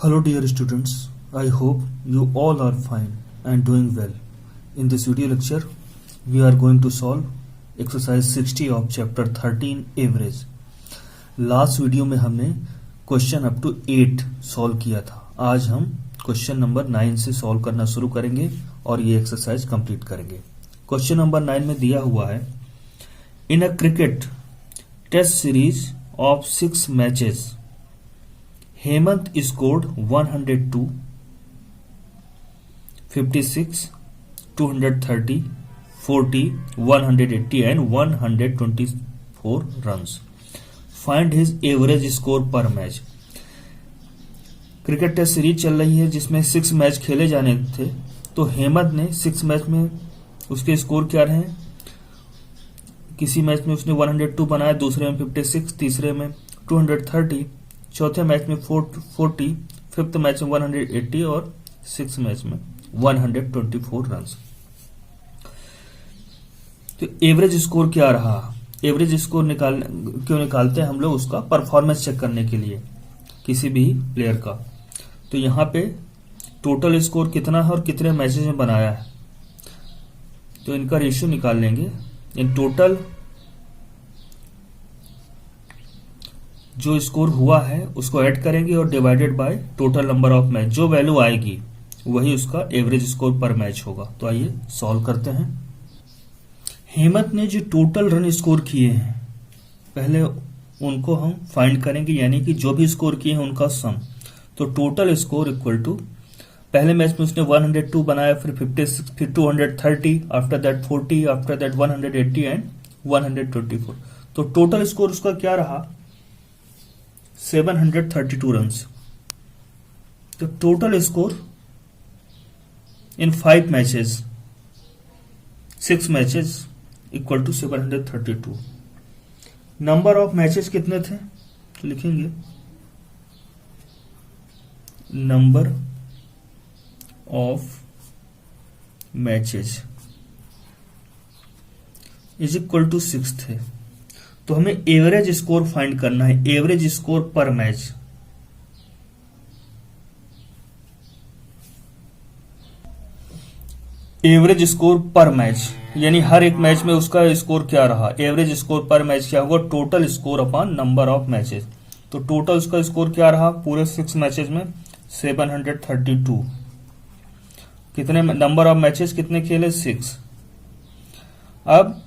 Hello dear students, I hope you all are fine and doing well. In this video lecture, we are going to solve exercise 60 of chapter 13 average. Last video में हमने question up to 8 solve किया था. आज हम question number 9 से solve करना शुरू करेंगे और ये एक्सरसाइज कंप्लीट करेंगे. क्वेश्चन नंबर 9 में दिया हुआ है, in a cricket test series of 6 matches Hemant scored 102, 56, 230, 40, 180 and 124 runs. Find his average score per match. Cricket test series चल रही है जिसमें 6 मैच खेले जाने थे. तो हेमंत ने 6 मैच में उसके स्कोर क्या रहे? किसी मैच में उसने 102 बनाया, दूसरे में 56, तीसरे में 230, चौथे मैच में 40, फिफ्थ मैच में 180 और 6 मैच में 124 रन्स. तो एवरेज स्कोर क्या रहा? एवरेज स्कोर क्यों निकालते हैं हम लोग? उसका परफॉर्मेंस चेक करने के लिए किसी भी प्लेयर का. तो यहां पे टोटल स्कोर कितना है और कितने मैचेस में बनाया है, तो इनका रेशियो निकाल लेंगे. इन टोटल जो स्कोर हुआ है उसको ऐड करेंगे और divided by total number of match. जो वैल्यू आएगी वही उसका एवरेज स्कोर पर मैच होगा. तो आइए सॉल्व करते हैं. हेमंत ने जो टोटल रन स्कोर किए हैं पहले उनको हम फाइंड करेंगे, यानी कि जो भी स्कोर किए हैं उनका सम. तो टोटल स्कोर इक्वल टू, पहले मैच में उसने 102 बनाया, फिर 56, फिर 230, after that 40, after that 180 and 124. तो टोटल स्कोर उसका क्या रहा? 732 रन्स. तो total score in 5 matches, 6 matches equal to 732. Number of matches कितने थे? तो लिखेंगे number of matches is equal to 6 थे. तो हमें एवरेज स्कोर फाइंड करना है. Average score per match, average score per match यानी हर एक मैच में उसका स्कोर क्या रहा. एवरेज स्कोर पर मैच क्या होगा? Total score upon number of matches. तो टोटल उसका स्कोर क्या रहा पूरे 6 मैचेस में? 732. कितने नंबर ऑफ मैचेस कितने खेले? 6. अब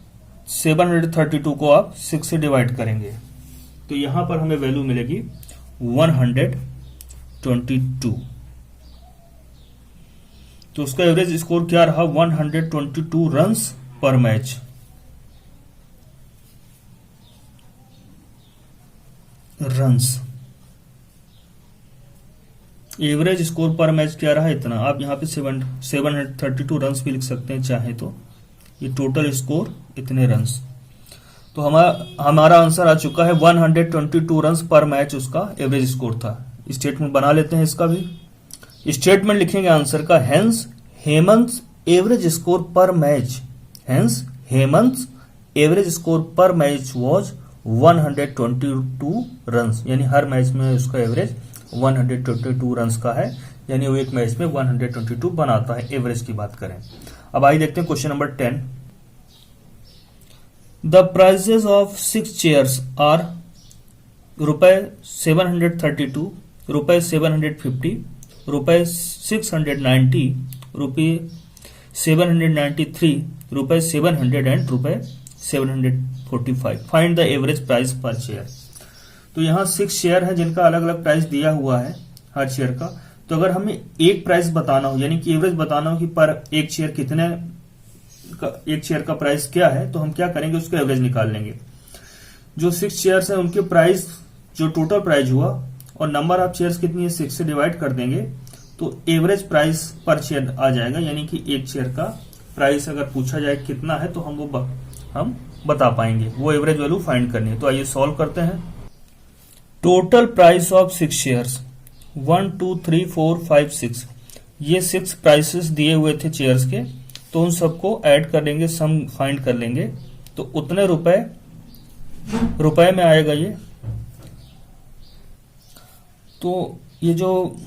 732 को आप 6 से डिवाइड करेंगे तो यहां पर हमें वैल्यू मिलेगी 122. तो उसका एवरेज स्कोर क्या रहा? 122 रन्स पर match. Runs average score per match क्या रहा? इतना. आप यहां पे 732 रन्स भी लिख सकते हैं चाहे तो. ये टोटल स्कोर इतने रन्स. तो हमारा आंसर आ चुका है 122 रन्स पर मैच उसका एवरेज स्कोर था. स्टेटमेंट बना लेते हैं इसका भी. स्टेटमेंट लिखेंगे आंसर का, hence Hemant average score per match, hence Hemant average score per match was 122 runs. यानी हर मैच में उसका एवरेज 122 रन्स का है, यानी वो एक मैच में 122 बनाता है. एवरेज की बात करें. अब आइए देखते हैं question number 10. The prices of 6 chairs are ₹732, ₹750, ₹690, ₹793, ₹700 and ₹745. Find the average price per chair. तो यहां 6 चेयर है जिनका अलग अलग प्राइस दिया हुआ है हर चेयर का. तो अगर हमें एक प्राइस बताना हो, यानी कि एवरेज बताना हो कि पर एक चेयर एक चेयर का प्राइस क्या है, तो हम क्या करेंगे? उसका एवरेज निकाल लेंगे. जो 6 चेयर्स है उनके प्राइस, जो टोटल प्राइस हुआ और नंबर ऑफ चेयर्स कितनी है 6 से डिवाइड कर देंगे तो एवरेज प्राइस पर चेयर आ जाएगा. यानी कि एक चेयर का प्राइस अगर पूछा जाए कितना है तो हम बता पाएंगे. वो एवरेज वैल्यू फाइंड करनी है. तो आइए सॉल्व करते हैं. टोटल प्राइस ऑफ 6 शेयर्स 1 2 3 4 5 6, ये 6 प्राइसेस दिए हुए थे चेयर्स के. तो उन सबको ऐड कर लेंगे, सम फाइंड कर लेंगे. तो उतने रुपए में आएगा ये. तो ये जो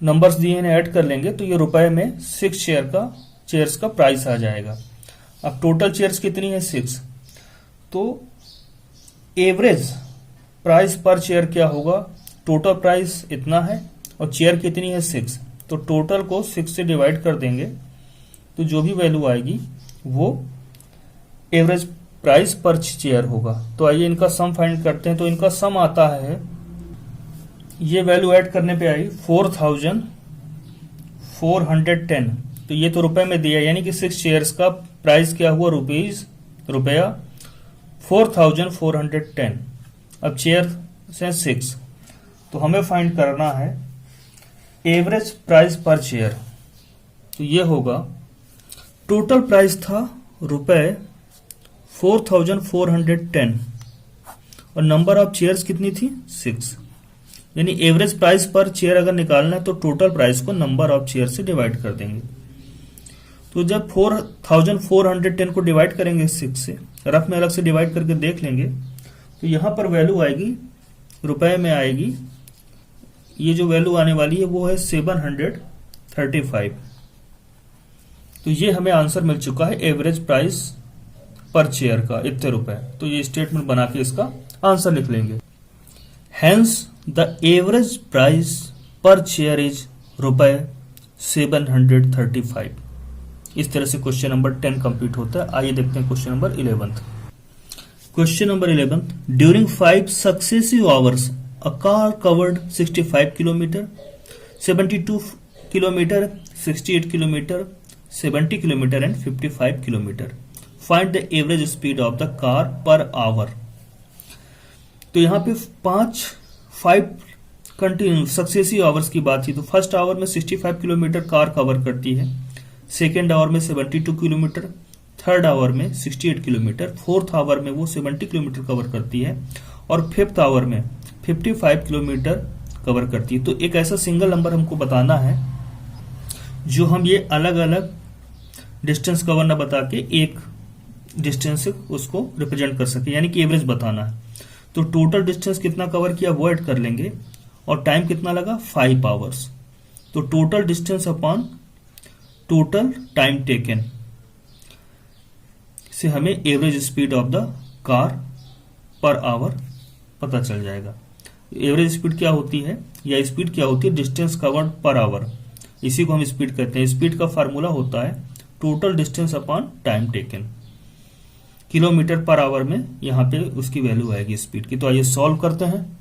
नंबर्स दिए हैं ऐड कर लेंगे तो ये रुपए में 6 चेयर्स का प्राइस आ जाएगा। अब टोटल चेयर्स कितनी है 6, तो एवरेज प्राइस पर चेयर क्या होगा, टोटल प्राइस इतना है और चेयर कितनी है 6, तो टोटल को 6 से डिवाइड कर देंगे तो जो भी वैल्यू आएगी वो एवरेज प्राइस पर चेयर होगा। तो आइए इनका सम फाइंड करते हैं। तो इनका सम आता है, ये वैल्यू ऐड करने पे आई 4410, तो ये तो रुपए में दिया, यानी कि 6 शेयर्स का प्राइस क्या हुआ रुपया 4410। अब चेयर से 6, तो हमें फाइंड करना है एवरेज प्राइस पर चेयर। तो ये होगा, टोटल प्राइस था रुपए 4410 और नंबर ऑफ चेयर्स कितनी थी 6, यानी एवरेज प्राइस पर चेयर अगर निकालना है तो टोटल प्राइस को नंबर ऑफ चेयर से डिवाइड कर देंगे। तो जब 4410 को डिवाइड करेंगे 6 से, रफ में अलग से डिवाइड करके देख लेंगे, तो यहां पर वैल्यू आएगी रुपए में आएगी, ये जो वैल्यू आने वाली है वो है 735। तो ये हमें आंसर मिल चुका है एवरेज प्राइस पर चेयर का इतने रुपए। तो ये स्टेटमेंट बना के इसका आंसर लिख लेंगे। Hence the average price per chair is रुपए 735। इस तरह से क्वेश्चन नंबर 10 कंप्लीट होता है। आइए देखते हैं question number 11। Question number 11, during 5 successive hours a car covered 65 kilometer, 72 kilometer, 68 kilometer, 70 kilometer and 55 kilometer. Find the average speed of the car per hour. तो यहाँ पे 5 कंटिन्यू सक्सेसिव आवर्स की बात थी। तो फर्स्ट आवर में 65 किलोमीटर कार कवर करती है, सेकेंड आवर में 72 किलोमीटर, थर्ड आवर में 68 किलोमीटर, फोर्थ आवर में वो 70 किलोमीटर कवर करती है और फिफ्थ आवर में 55 किलोमीटर कवर करती है। तो एक ऐसा सिंगल नंबर हमको बताना है जो हम ये अलग अलग डिस्टेंस कवर ना बता के एक डिस्टेंस से उसको रिप्रेजेंट कर सके, यानी कि एवरेज बताना है। तो टोटल डिस्टेंस कितना कवर किया वो ऐड कर लेंगे और टाइम कितना लगा 5 आवर्स। तो total distance upon total time taken से हमें average speed of the car per hour पता चल जाएगा। एवरेज स्पीड क्या होती है या स्पीड क्या होती है, डिस्टेंस कवर्ड पर आवर, इसी को हम स्पीड कहते हैं। स्पीड का फार्मूला होता है total distance upon time taken, kilometre per hour में यहाँ पे उसकी वैल्यू आएगी स्पीड की। तो आइए सॉल्व करते हैं।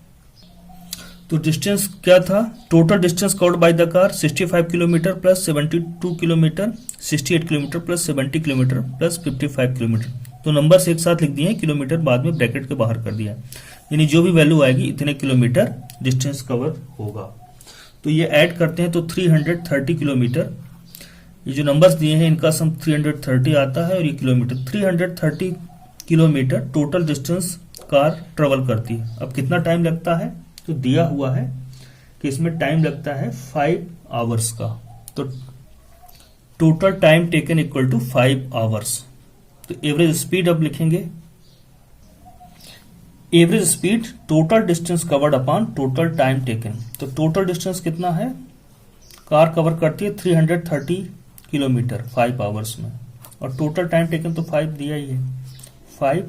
तो डिस्टेंस क्या था, total distance covered by the car 65 kilometre plus 72 kilometre, 68 kilometre plus 70 kilometre plus 55 kilometre. तो नंबर्स एक साथ लिख दिए, किलोमीटर बाद में ब्रैकेट के बाहर कर दिया, यानी जो भी वैल्यू आएगी इतने किलोमीटर डिस्टेंस कवर होगा। तो ये ऐड करते हैं तो 330 किलोमीटर, ये जो नंबर्स दिए हैं इनका सम 330 आता है और ये kilometre, 330 kilometre total distance car travel करती है। अब कितना टाइम लगता है, तो दिया हुआ है कि इसमें टाइम लगता है 5 आवर्स का। तो total time taken equal to 5 hours. तो एवरेज स्पीड अब लिखेंगे, average speed total distance covered upon total time taken. तो टोटल डिस्टेंस कितना है, कार कवर करती है 330 किलोमीटर 5 आवर्स में, और टोटल टाइम टेकन तो 5 दिया ही है, 5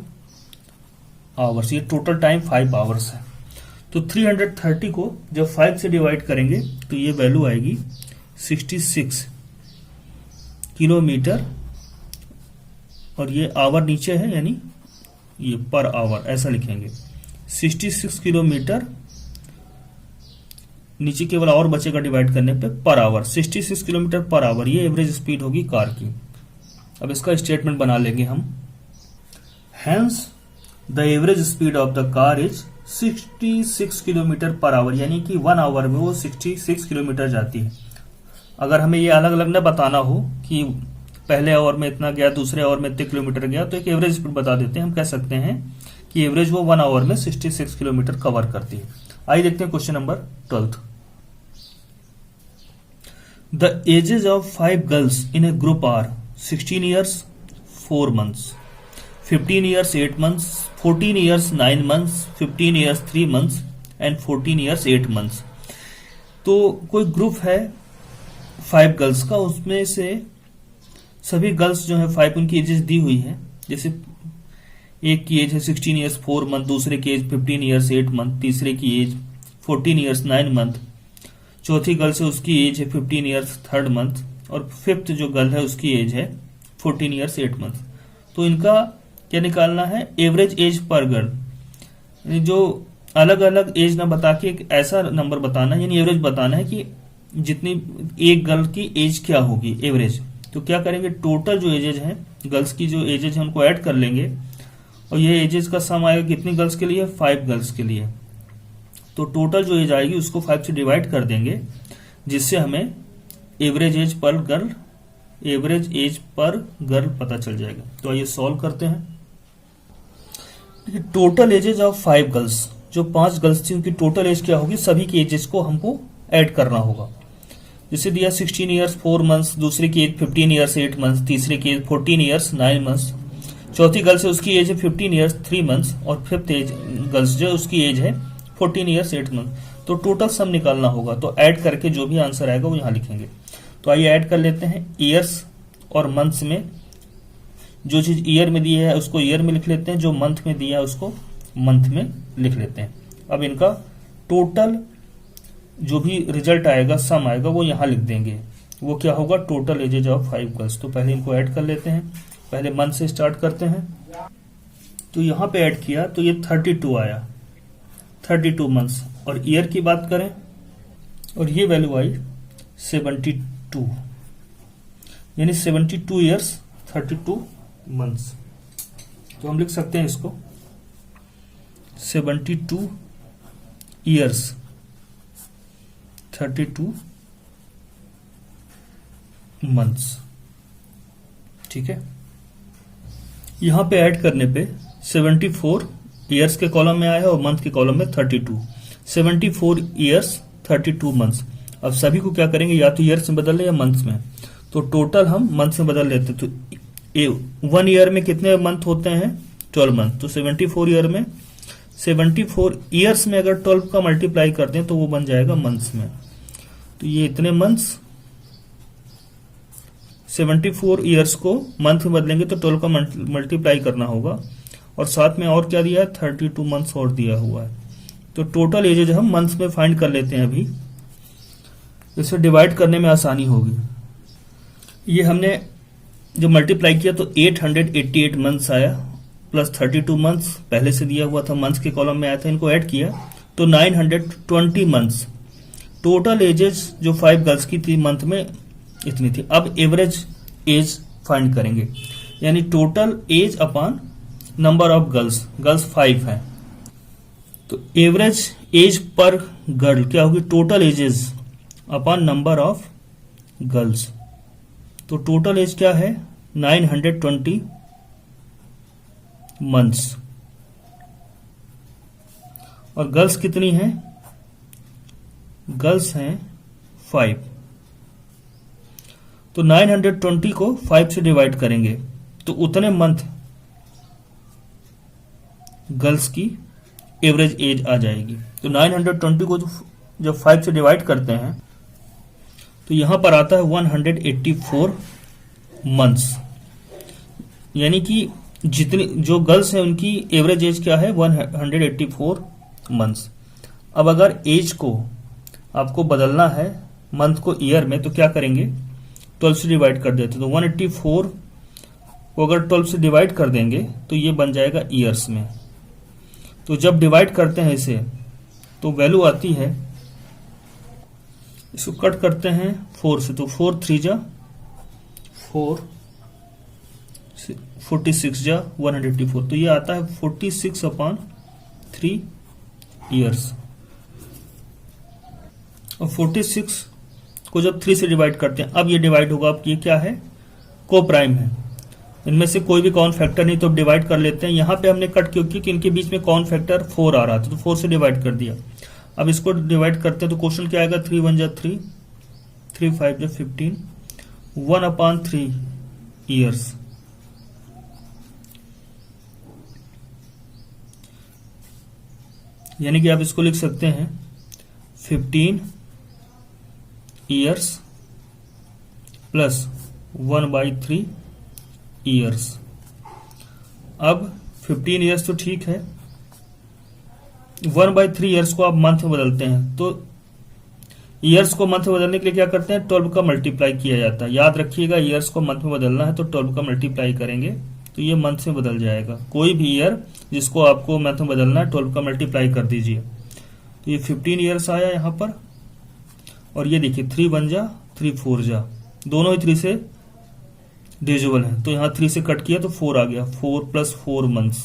आवर्स, ये टोटल टाइम 5 आवर्स है। तो 330 को जब 5 से डिवाइड करेंगे तो ये वैल्यू आएगी 66 किलोमीटर, और ये आवर नीचे है यानी ये पर आवर ऐसा लिखेंगे, 66 किलोमीटर नीचे केवल और बचेगा डिवाइड करने पे per hour, 66 kilometre per hour, ये एवरेज स्पीड होगी कार की। अब इसका स्टेटमेंट बना लेंगे हम। Hence the average speed of the car is 66 kilometre per hour, यानी कि 1 आवर में वो 66 किलोमीटर जाती है। अगर हमें ये अलग अलग न बताना हो कि पहले आवर में इतना गया, दूसरे आवर में इतने किलोमीटर गया, तो एक एवरेज स्पीड बता देते हैं। हम कह सकते हैं कि एवरेज वो 1 आवर में 66 किलोमीटर कवर करती है। आइए देखते हैं question number 12। The ages of 5 girls in a group are 16 years 4 months, 15 years 8 months, 14 years 9 months, 15 years 3 months and 14 years 8 months. तो कोई ग्रुप है 5 गर्ल्स का, उसमें से सभी गर्ल्स जो है 5 उनकी एजेस दी हुई है। जैसे एक की एज है 16 ईयर्स 4 मंथ, दूसरे की एज 15 ईयर्स 8 मंथ, तीसरे की एज 14 ईयर्स 9 मंथ, चौथी गर्ल है उसकी एज है 15 ईयर्स 3rd मंथ, और फिफ्थ जो गर्ल है उसकी एज है 14 ईयर्स 8 मंथ। तो इनका क्या निकालना है, एवरेज एज पर गर्ल, जो अलग अलग एज ना बता के एक ऐसा नंबर बताना है, यानी एवरेज बताना है कि जितनी एक गर्ल की एज क्या होगी एवरेज। तो क्या करेंगे, टोटल जो एजेज हैं गर्ल्स की, जो एजेज हैं उनको ऐड कर लेंगे, और ये एजेज का सम आएगा कितनी गर्ल्स के लिए, 5 गर्ल्स के लिए। तो टोटल जो एज आएगी उसको 5 से डिवाइड कर देंगे, जिससे हमें एवरेज एज पर गर्ल पता चल जाएगा। तो आइए सॉल्व करते हैं। टोटल एजेज ऑफ 5 गर्ल्स, जो 5 गर्ल्स थी उनकी टोटल एज क्या होगी, सभी की एजेस को हमको ऐड करना होगा। जैसे दिया 16 ईयर्स 4 मंथ्स, दूसरे की एज 15 ईयर्स 8 मंथ्स, तीसरे की एज 14 ईयर्स 9 मंथ्स, चौथी गर्ल्स है उसकी एज है 15 ईयर्स 3 मंथ्स, और फिफ्थ एज गर्ल्स जो उसकी एज है 14 ईयर्स 8 मंथ। तो टोटल सम निकालना होगा, तो ऐड करके जो भी आंसर आएगा वो यहां लिखेंगे। तो आइए ऐड कर लेते हैं। ईयर्स और मंथ्स में जो चीज ईयर में दी है उसको ईयर में लिख लेते हैं, जो मंथ में दिया है उसको मंथ में लिख लेते हैं। अब इनका टोटल जो भी रिजल्ट आएगा, सम आएगा, वो यहां लिख देंगे। वो क्या होगा, टोटल एजेज ऑफ 5 गर्ल्स। तो पहले इनको ऐड कर लेते हैं। पहले मंथ से स्टार्ट करते हैं। तो यहां पे ऐड किया तो ये 32 आया, 32 मंथ्स। और ईयर की बात करें और ये वैल्यू आई 72, यानी 72 ईयर्स 32 मंथ्स। तो हम लिख सकते हैं इसको 72 ईयर्स 32 मंथ्स। ठीक है, यहां पे ऐड करने पे 74 ईयर्स के कॉलम में आया है और मंथ के कॉलम में 32, 74 ईयर्स 32 मंथ्स। अब सभी को क्या करेंगे, या तो ईयर्स में बदल ले या मंथ्स में। तो टोटल हम मंथ्स में बदल लेते। तो 1 ईयर में कितने मंथ होते हैं, 12 मंथ। तो 74 ईयर में 74 ईयर्स में अगर 12 का मल्टीप्लाई करते हैं तो वो बन जाएगा मंथ्स में। तो ये इतने मंथ्स, 74 ईयर्स को मंथ में बदलेंगे तो 12 का मल्टीप्लाई करना होगा, और साथ में और क्या दिया है, 32 मंथ्स और दिया हुआ है। तो टोटल एजेज हम मंथ्स में फाइंड कर लेते हैं अभी, इसे डिवाइड करने में आसानी होगी। ये हमने जो मल्टीप्लाई किया तो 888 मंथ्स आया, प्लस 32 मंथ्स पहले से दिया हुआ था, मंथ्स के कॉलम में आया था, इनको ऐड किया तो 920 मंथ्स। टोटल एजेस जो 5 गर्ल्स की थी मंथ में इतनी थी। अब एवरेज एज फाइंड करेंगे, यानी total age upon number of girls, girls 5 है। तो एवरेज एज पर गर्ल क्या होगी, total ages upon number of girls. तो टोटल एज क्या है, 920 मंथ्स। और गर्ल्स कितनी हैं, गर्ल्स हैं 5। तो 920 को 5 से डिवाइड करेंगे तो उतने मंथ गर्ल्स की एवरेज एज आ जाएगी। तो 920 को जब 5 से डिवाइड करते हैं तो यहां पर आता है 184 मंथ्स, यानी कि जितनी जो गर्ल्स हैं उनकी एवरेज एज क्या है, 184 मंथ्स। अब अगर एज को आपको बदलना है मंथ को ईयर में तो क्या करेंगे, 12 से डिवाइड कर देते। तो 184 को अगर 12 से डिवाइड कर देंगे तो ये बन जाएगा ईयर्स में। तो जब डिवाइड करते हैं इसे तो वैल्यू आती है, इसको कट करते हैं 4 से, तो 4 3 जा 4, 46 जा 184, तो ये आता है 46/3 ईयर्स। और 46 को जब 3 से डिवाइड करते हैं, अब ये डिवाइड होगा, अब ये क्या है, को प्राइम है, इनमें से कोई भी कॉमन फैक्टर नहीं, तो अब डिवाइड कर लेते हैं। यहां पे हमने कट क्यों की कि इनके बीच में कॉमन फैक्टर 4 आ रहा था, तो 4 से डिवाइड कर दिया। अब इसको डिवाइड करते हैं तो क्वेश्चन क्या आएगा, 3 1 जा 3, 3 5 जा 15, 1/3 ईयर्स। यानी कि आप इसको लिख सकते हैं 15 ईयर्स प्लस 1/3 ईयर्स। अब 15 ईयर्स तो ठीक है, 1/3 ईयर्स को आप मंथ में बदलते हैं, तो ईयर्स को मंथ में बदलने के लिए क्या करते हैं, 12 का मल्टीप्लाई किया जाता है। याद रखिएगा, ईयर्स को मंथ में बदलना है तो 12 का मल्टीप्लाई करेंगे तो ये मंथ में बदल जाएगा। कोई भी ईयर जिसको आपको मंथ में बदलना है 12 का मल्टीप्लाई कर दीजिए, तो ये 15 ईयर्स आया यहाँ पर। और ये देखिए 3 1 जा 3 4 जा, दोनों ही 3 से डिविजिबल है, तो यहाँ 3 से कट किया तो 4 आ गया, 4 + 4 मंथ्स।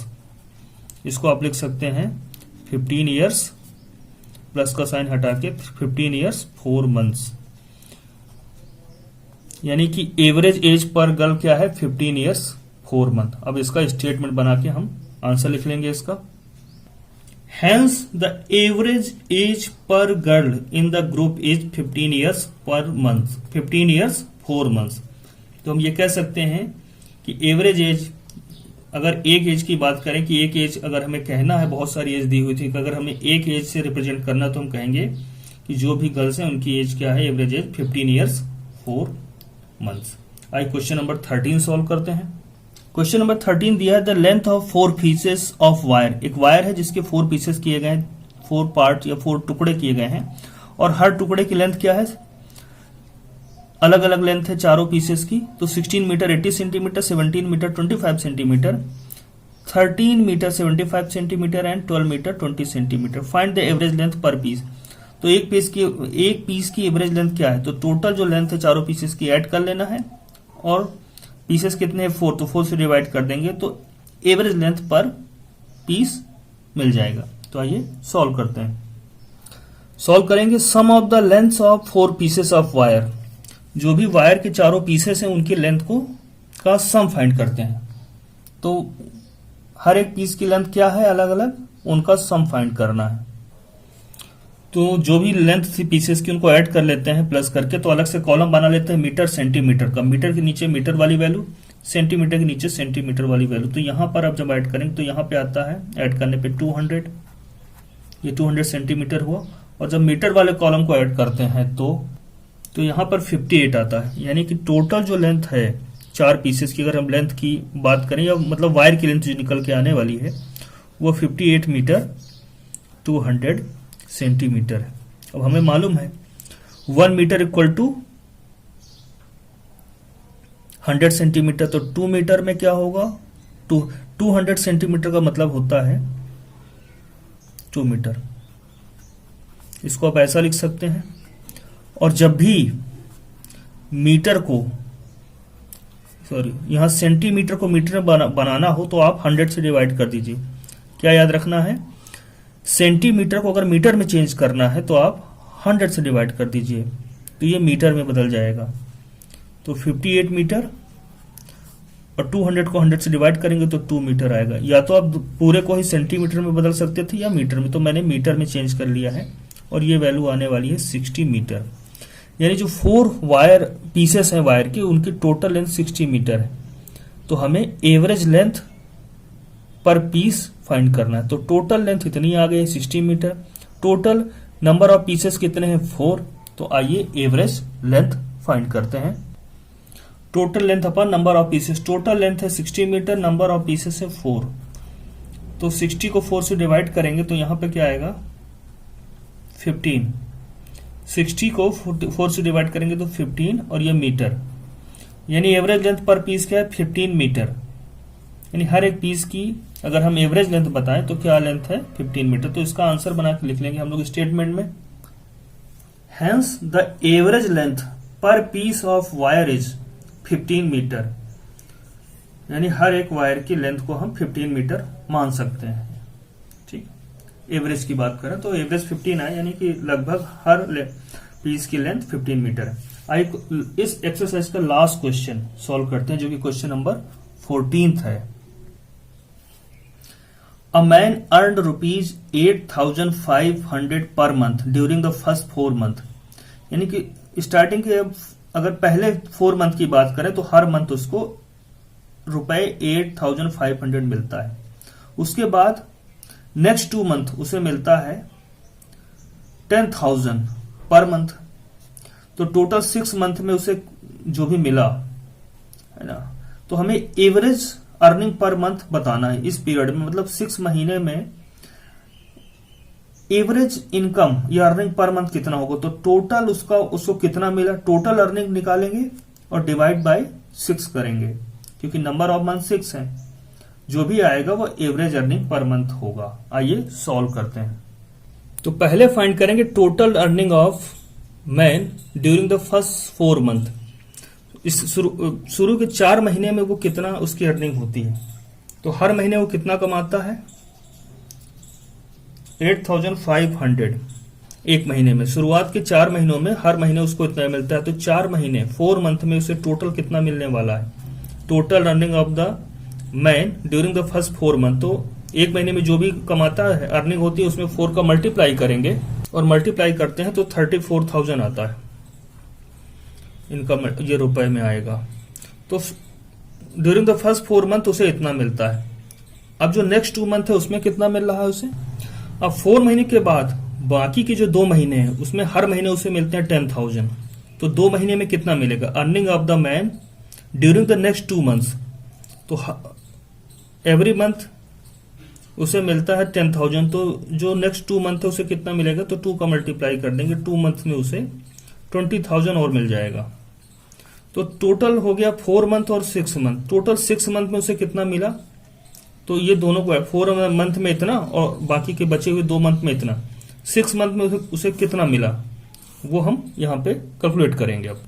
इसको आप लिख सकते हैं 15 ईयर्स, प्लस का साइन हटा के 15 ईयर्स 4 मंथ्स, यानी कि एवरेज एज पर गर्ल क्या है, 15 ईयर्स 4 मंथ। अब इसका स्टेटमेंट बना के हम आंसर लिख लेंगे इसका। Hence the average age per girl in the group is 15 years per month, 15 years 4 months। तो हम ये कह सकते हैं कि एवरेज एज, अगर एक एज की बात करें कि एक एज अगर हमें कहना है, बहुत सारी एज दी हुई थी, अगर हमें एक एज से रिप्रेजेंट करना तो हम कहेंगे कि जो भी गर्ल्स हैं उनकी एज क्या है, एवरेज एज 15 ईयर्स 4 मंथ्स। आइए क्वेश्चन नंबर 13 सॉल्व करते हैं। क्वेश्चन नंबर 13 दिया है the length of 4 pieces of wire. एक वायर है जिसके 4 पीसेस किए गए हैं, 4 पार्ट या 4 टुकड़े किए गए हैं, और हर टुकड़े की लेंथ क्या है, अलग अलग लेंथ है चारों पीसेस की। तो 16 metre 80 centimetre, 17 metre 25 centimetre, 13 metre 75 centimetre and 12 metre 20 centimetre. Find the average length पर पीस। तो एक पीस की एवरेज लेंथ क्या है, तो टोटल जो लेंथ है चारों पीसेस की ऐड कर लेना है, और पीसेस कितने हैं 4, तो 4 से डिवाइड कर देंगे तो एवरेज लेंथ पर पीस मिल जाएगा। तो आइए सॉल्व करते हैं। सॉल्व करेंगे sum of the lengths of 4 pieces of wire. जो भी वायर के चारों पीसेस हैं उनकी लेंथ को का सम फाइंड करते हैं। तो हर एक पीस की लेंथ क्या है, अलग अलग, उनका सम फाइंड करना है। तो जो भी लेंथ थी पीसेस की उनको ऐड कर लेते हैं प्लस करके। तो अलग से कॉलम बना लेते हैं मीटर सेंटीमीटर का, मीटर के नीचे मीटर वाली वैल्यू, सेंटीमीटर के नीचे सेंटीमीटर वाली वैल्यू। तो यहां पर अब जब ऐड करेंगे तो यहां पे आता है ऐड करने पे 200, ये 200 सेंटीमीटर हुआ। और जब मीटर वाले कॉलम को ऐड करते हैं तो यहां पर 58 आता है, यानी कि टोटल जो लेंथ है 4 पीसेस की, अगर हम लेंथ की बात करें या मतलब वायर की लेंथ जो निकल के आने वाली है वो 58 मीटर 200 सेंटीमीटर है। अब हमें मालूम है 1 मीटर इक्वल टू 100 सेंटीमीटर, तो 2 मीटर में क्या होगा, 200 सेंटीमीटर का मतलब होता है 2 मीटर। इसको आप ऐसा लिख सकते हैं। और जब भी मीटर को, सॉरी, यहां सेंटीमीटर को मीटर में बनाना हो तो आप 100 से डिवाइड कर दीजिए। क्या याद रखना है, सेंटीमीटर को अगर मीटर में चेंज करना है तो आप 100 से डिवाइड कर दीजिए, तो ये मीटर में बदल जाएगा। तो 58 मीटर और 200 को 100 से डिवाइड करेंगे तो 2 मीटर आएगा। या तो आप पूरे को ही सेंटीमीटर में बदल सकते थे या मीटर में, तो मैंने मीटर में चेंज कर लिया है। और ये वैल्यू आने वाली है 60 मीटर, यानी जो 4 वायर पीसेस हैं वायर के उनकी टोटल लेंथ 60 मीटर है। तो हमें एवरेज लेंथ पर पीस फाइंड करना है। तो टोटल लेंथ इतनी आ गई 60 metre, total number of pieces कितने हैं 4। तो आइए एवरेज लेंथ फाइंड करते हैं। Total length upon number of pieces, total length है 60 मीटर, नंबर ऑफ पीसेस है 4। तो 60 को 4 से डिवाइड करेंगे तो यहां पे क्या आएगा 15। 60 को 4 से डिवाइड करेंगे तो 15 और ये मीटर, यानी एवरेज लेंथ पर पीस क्या है 15 मीटर। यानी हर एक पीस की अगर हम एवरेज लेंथ बताएं तो क्या लेंथ है 15 मीटर। तो इसका आंसर बना के लिख लेंगे हम लोग स्टेटमेंट में। हेंस द एवरेज लेंथ पर piece of wire is 15 metre, यानी हर एक वायर की लेंथ को हम 15 मीटर मान सकते हैं। ठीक, एवरेज की बात करें तो एवरेज 15 है, यानी कि लगभग हर पीस की लेंथ 15 मीटर है। आइए इस एक्सरसाइज का लास्ट क्वेश्चन सॉल्व करते हैं जो कि क्वेश्चन नंबर 14 है। A man earned ₹8,500 per month during the first 4 month, यानी कि स्टार्टिंग के अगर पहले 4 मंथ की बात करें तो हर मंथ उसको ₹8,500 मिलता है। उसके बाद नेक्स्ट 2 मंथ उसे मिलता है 10,000 पर मंथ। तो तो टोटल 6 मंथ में उसे जो भी मिला है ना, तो हमें एवरेज अर्निंग पर मंथ बताना है इस पीरियड में, मतलब 6 महीने में एवरेज इनकम या अर्निंग पर मंथ कितना होगा। तो टोटल उसको कितना मिला, टोटल अर्निंग निकालेंगे और डिवाइड बाय 6 करेंगे, क्योंकि नंबर ऑफ मंथ 6 है, जो भी आएगा वो एवरेज अर्निंग पर मंथ होगा। आइए सॉल्व करते हैं। तो पहले फाइंड करेंगे total earning of man during the first 4 month. इस शुरू के 4 महीने में वो कितना उसकी अर्निंग होती है। तो हर महीने वो कितना कमाता है, 8500 एक महीने में। शुरुआत के 4 महीनों में हर महीने उसको इतना मिलता है। तो 4 महीने 4 मंथ में उसे टोटल कितना मिलने वाला है, total earning of the man during the first 4 month. तो एक महीने में जो भी कमाता है अर्निंग होती है उसमें 4 का मल्टीप्लाई करेंगे और मल्टीप्लाई करते हैं तो 34,000 आता है इनकम, ये रुपए में आएगा। तो ड्यूरिंग द फर्स्ट 4 मंथ उसे इतना मिलता है। अब जो नेक्स्ट 2 मंथ है उसमें कितना मिल रहा है उसे। अब 4 महीने के बाद बाकी के जो 2 महीने हैं उसमें हर महीने उसे मिलते हैं 10,000। तो 2 महीने में कितना मिलेगा, earning of the man during the next 2 months. तो एवरी मंथ उसे मिलता है 10,000। तो जो नेक्स्ट 2 मंथ है उसे कितना मिलेगा, तो 2 का मल्टीप्लाई कर देंगे, 2 मंथ में उसे 20,000 और मिल जाएगा। तो टोटल हो गया 4 मंथ और 6 मंथ। टोटल 6 मंथ में उसे कितना मिला, तो ये दोनों को 4 मंथ में इतना और बाकी के बचे हुए 2 मंथ में इतना। 6 मंथ में उसे कितना मिला वो हम यहाँ पे कैलकुलेट करेंगे अब।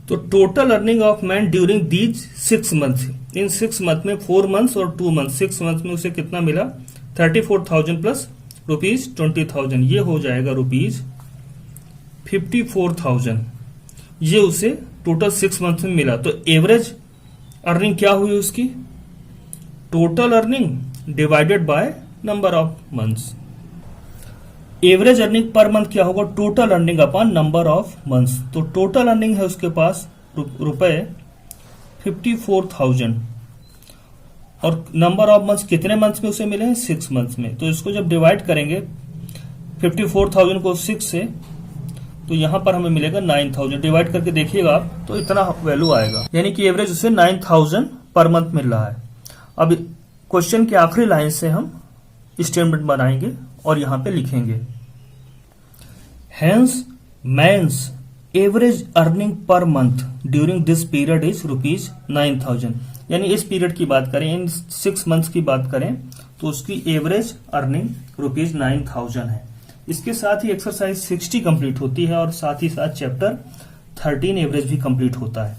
तो total earning of man during these 6 month, in 6 month में 4 मंथ्स और 2 मंथ, 6 मंथ में उसे कितना मिला, 34,000 प्लस ₹20,000, ये हो जाएगा ₹54,000। ये उसे टोटल 6 मंथ में मिला। तो एवरेज अर्निंग क्या हुई उसकी, total earning divided by number of months. Average earning per month क्या होगा, total earning upon number of months. तो टोटल अर्निंग है उसके पास रुपए 54,000 और नंबर ऑफ मंथ्स कितने मंथ्स में उसे मिले हैं, 6 मंथ्स में। तो इसको जब डिवाइड करेंगे 54,000 को 6 से, तो यहां पर हमें मिलेगा 9,000। डिवाइड करके देखिएगा आप तो इतना वैल्यू आएगा, यानी कि एवरेज उसे 9,000 पर मंथ मिल रहा है। अब क्वेश्चन के आखिरी लाइन से हम स्टेटमेंट बनाएंगे और यहां पे लिखेंगे, hence man's average earning per month during this period is ₹9,000। यानी इस पीरियड की बात करें, इन 6 मंथ्स की बात करें तो उसकी एवरेज अर्निंग ₹9,000 है। इसके साथ ही एक्सरसाइज 60 कंप्लीट होती है और साथ ही साथ चैप्टर 13 एवरेज भी कंप्लीट होता है।